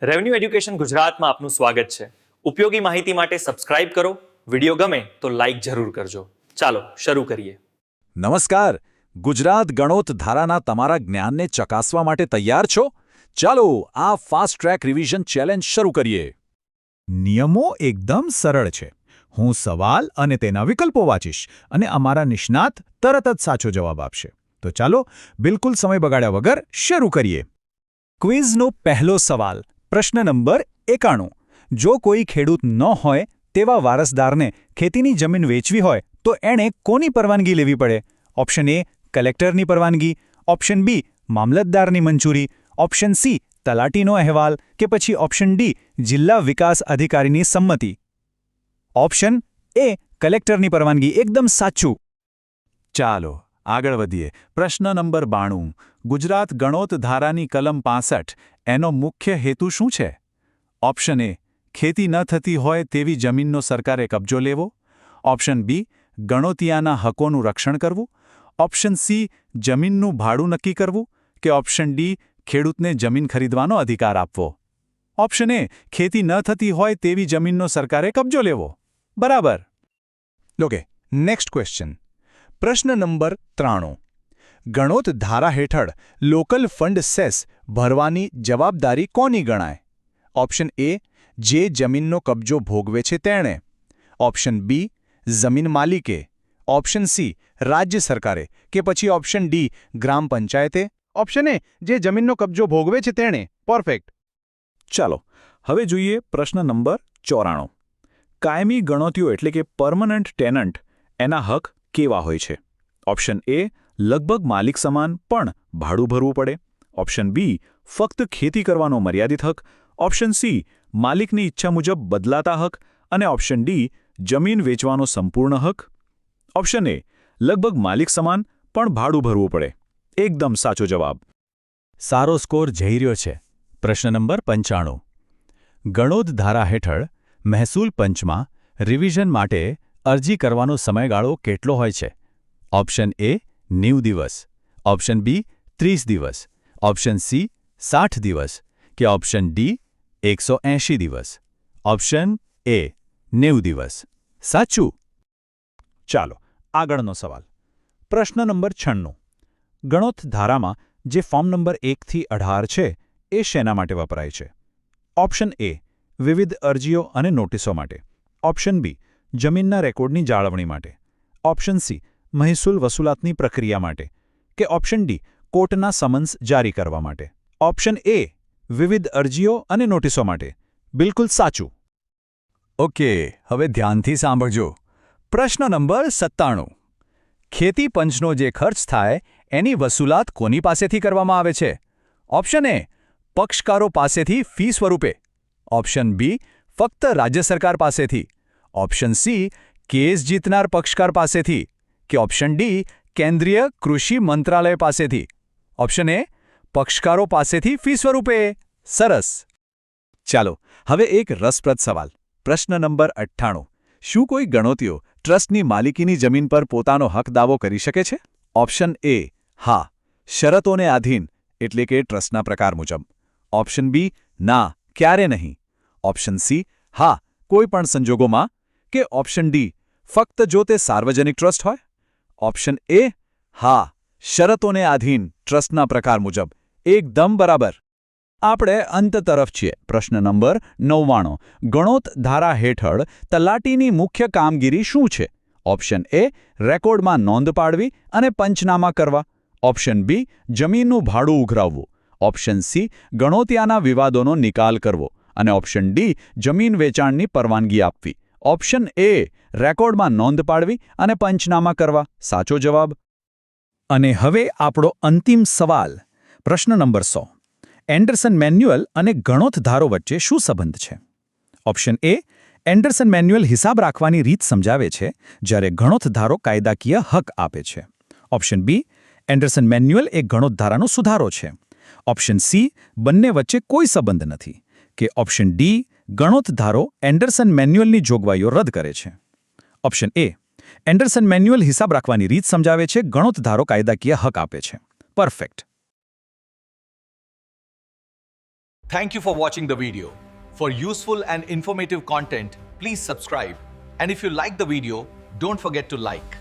Revenue education ગુજરાતમાં આપનું સ્વાગત છે. ઉપયોગી માહિતી માટે સબસ્ક્રાઇબ કરો. વિડીયો ગમે તો લાઇક જરૂર કરજો. ચાલો શરૂ કરીએ. નમસ્કાર. ગુજરાત ગણોત ધારાના તમારા જ્ઞાનને ચકાસવા માટે તૈયાર છો? ચાલો આ ફાસ્ટ ટ્રેક રિવિઝન ચેલેન્જ શરૂ કરીએ. નિયમો એકદમ સરળ છે. હું સવાલ અને તેના વિકલ્પો વાંચીશ અને અમારા નિષ્ણાત તરત જ સાચો જવાબ આપશે. તો ચાલો બિલકુલ સમય બગાડ્યા વગર શરૂ કરીએ. ક્વિઝનો પહેલો સવાલ, પ્રશ્ન નંબર 91. જો કોઈ ખેડૂત ન હોય તેવા વારસદારને ખેતીની જમીન વેચવી હોય તો એણે કોની પરવાનગી લેવી પડે? ઓપ્શન એ કલેક્ટરની પરવાનગી, ઓપ્શન બી મામલતદારની મંજૂરી, ઓપ્શન સી તલાટીનો અહેવાલ કે પછી ઓપ્શન ડી જિલ્લા વિકાસ અધિકારીની સંમતિ. ઓપ્શન એ કલેક્ટરની પરવાનગી એકદમ સાચું. ચાલો આગળ વધીએ. પ્રશ્ન નંબર 92. ગુજરાત ગણોત ધારાની કલમ 65 એનો મુખ્ય હેતુ શું છે? ઓપ્શન એ ખેતી ન થતી હોય તેવી જમીનનો સરકારે કબજો લેવો, ઓપ્શન બી ગણોતિયાના હકોનું રક્ષણ કરવું, ઓપ્શન સી જમીનનું ભાડું નક્કી કરવું કે ઓપ્શન ડી ખેડૂતને જમીન ખરીદવાનો અધિકાર આપવો. ઓપ્શન એ ખેતી ન થતી હોય તેવી જમીનનો સરકારે કબજો લેવો. બરાબર. Okay, next question. પ્રશ્ન નંબર 93. ગણોત ધારા હેઠળ લોકલ ફંડ સેસ ભરવાની જવાબદારી કોની ગણાય? ઓપ્શન એ જે જમીનનો કબજો ભોગવે છે તેણે, ઓપ્શન બી જમીન માલિકે, ઓપ્શન સી રાજ્ય સરકારે કે પછી ઓપ્શન ડી ગ્રામ પંચાયતે. ઓપ્શન એ જે જમીનનો કબજો ભોગવે છે તેણે. પરફેક્ટ. ચાલો હવે જોઈએ પ્રશ્ન નંબર 94. કાયમી ગણોતીઓ એટલે કે પરમનન્ટ ટેનન્ટ એના હક કેવા હોય છે? ઓપ્શન એ લગભગ માલિક સમાન પણ ભાડું ભરવું પડે, ઓપ્શન બી ફક્ત ખેતી કરવાનો મર્યાદિત હક, ઓપ્શન સી માલિકની ઈચ્છા મુજબ બદલાતા હક અને ઓપ્શન ડી જમીન વેચવાનો સંપૂર્ણ હક. ઓપ્શન એ લગભગ માલિક સમાન પણ ભાડું ભરવું પડે. એકદમ સાચો જવાબ. સારો સ્કોર જઈ રહ્યો છે. પ્રશ્ન નંબર 95. ગણોત ધારા હેઠળ મહેસૂલ પંચમાં રિવિઝન માટે અરજી કરવાનો સમયગાળો કેટલો હોય છે? ઓપ્શન એ 90 દિવસ, ઓપ્શન બી 30 દિવસ, ઓપ્શન સી 60 દિવસ કે ઓપ્શન ડી 180 દિવસ. ઓપ્શન એ 90 દિવસ. સાચું. ચાલો આગળનો સવાલ. પ્રશ્ન નંબર 96. ગણોત ધારામાં જે ફોર્મ નંબર 1 થી 18 છે એ શેના માટે વપરાય છે? ઓપ્શન એ વિવિધ અરજીઓ અને નોટિસો માટે, ઓપ્શન બી જમીનના રેકોર્ડની જાળવણી માટે, ઓપ્શન સી મહેસૂલ વસૂલાતની પ્રક્રિયા માટે કે ઓપ્શન ડી કોર્ટના સમન્સ જારી કરવા માટે. ઓપ્શન એ વિવિધ અરજીઓ અને નોટિસો માટે. બિલકુલ સાચું. ઓકે, હવે ધ્યાનથી સાંભળજો. પ્રશ્ન નંબર 97. ખેતી પંચનો જે ખર્ચ થાય એની વસૂલાત કોની પાસેથી કરવામાં આવે છે? ઓપ્શન એ પક્ષકારો પાસેથી ફી સ્વરૂપે, ઓપ્શન બી ફક્ત રાજ્ય સરકાર પાસેથી, ઓપ્શન સી કેસ જીતનાર પક્ષકાર પાસેથી કે ઓપ્શન ડી કેન્દ્રીય કૃષિ મંત્રાલય પાસેથી. ઓપ્શન એ પક્ષકારો પાસેથી ફી સ્વરૂપે. સરસ. ચાલો હવે એક રસપ્રદ સવાલ. પ્રશ્ન નંબર 98. શું કોઈ ગણોતીઓ ટ્રસ્ટની માલિકીની જમીન પર પોતાનો હક દાવો કરી શકે છે? ઓપ્શન એ હા, શરતોને આધીન એટલે કે ટ્રસ્ટના પ્રકાર મુજબ, ઓપ્શન બી ના, ક્યારે નહીં, ઓપ્શન સી હા, કોઈ પણ સંજોગોમાં કે ઓપ્શન ડી ફક્ત જો તે સાર્વજનિક ટ્રસ્ટ હોય. ઓપ્શન એ હા, શરતોને આધીન ટ્રસ્ટના પ્રકાર મુજબ. એકદમ બરાબર. આપણે અંત તરફ છીએ. પ્રશ્ન નંબર 99. ગણોત ધારા હેઠળ તલાટીની મુખ્ય કામગીરી શું છે? ઓપ્શન એ રેકોર્ડમાં નોંધ પાડવી અને પંચનામા કરવા, ઓપ્શન બી જમીનનું ભાડું ઉઘરાવવું, ઓપ્શન સી ગણોતિયાના વિવાદોનો નિકાલ કરવો અને ઓપ્શન ડી જમીન વેચાણની પરવાનગી આપવી. ઓપ્શન એ રેકોર્ડમાં નોંધ પાડવી અને પંચનામા કરવા. સાચો જવાબ. અને હવે આપણો અંતિમ સવાલ. પ્રશ્ન નંબર 100. એન્ડરસન મેન્યુઅલ અને ગણોત ધારો વચ્ચે શું સંબંધ છે? ઓપ્શન એ એન્ડરસન મેન્યુઅલ હિસાબ રાખવાની રીત સમજાવે છે, જ્યારે ગણોત ધારો કાયદાકીય હક આપે છે. ઓપ્શન બી એન્ડરસન મેન્યુઅલ એ ગણોત ધારાનો સુધારો છે. ઓપ્શન સી બંને વચ્ચે કોઈ સંબંધ નથી કે ઓપ્શન ડી ગણોત ધારો એન્ડરસન મેન્યુઅલની જોગવાઈઓ રદ કરે છે. ઓપ્શન એ એન્ડરસન મેન્યુઅલ હિસાબ રાખવાની રીત સમજાવે છે, ગણોત ધારો કાયદાકીય હક આપે છે. Perfect. Thank you for watching the video. For useful and informative content, please subscribe. And if you like the video, don't forget to like.